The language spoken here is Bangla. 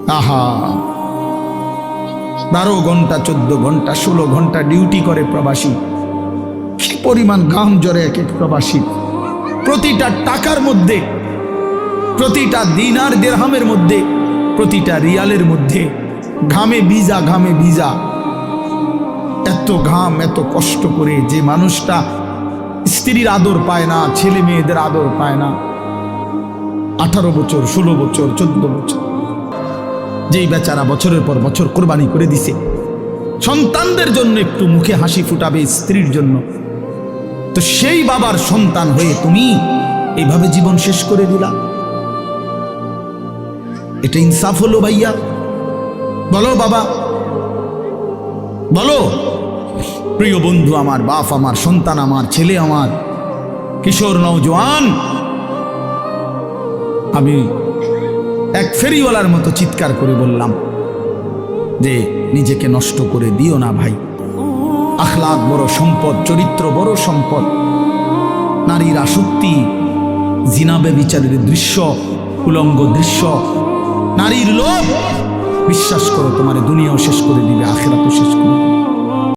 আহা, 12 ঘন্টা 14 ঘন্টা 16 ঘন্টা ডিউটি করে প্রবাসী। কি পরিমাণ ঘাম ঝরে এক এক প্রবাসী। প্রতিটা টাকার মধ্যে, প্রতিটা দিনার দিরহামের মধ্যে, প্রতিটা রিয়ালের মধ্যে ঘামে ভিজা, ঘামে ভিজা। এত ঘাম, এত কষ্ট করে যে মানুষটা স্ত্রীর আদর পায় না, ছেলে মেয়েদের আদর পায় না, 18 বছর 16 বছর 14 বছর, যেই বেচারা বছরের পর বছর কোরবানি করে দিছে সন্তানদের জন্য, একটু মুখে হাসি ফুটাবে স্ত্রীর জন্য, তো সেই বাবার সন্তান হয়ে তুমি এইভাবে জীবন শেষ করে দিলা। এটা ইনসাফ হলো ভাইয়া? বলো বাবা, বলো। প্রিয় বন্ধু আমার, বাপ আমার, সন্তান আমার, ছেলে আমার, কিশোর নওজোয়ান, আমি এক ফেরিওয়ালার মতো চিৎকার করে বললাম যে নিজেকে নষ্ট করে দিও না ভাই। আখলাক বড় সম্পদ, চরিত্র বড় সম্পদ। নারীর আসক্তি, জিনা ব্যভিচারের দৃশ্য, উলঙ্গ দৃশ্য, নারীর লোভ, বিশ্বাস করো তোমার দুনিয়াও শেষ করে দিবে, আখিরাতও শেষ করে দিবে।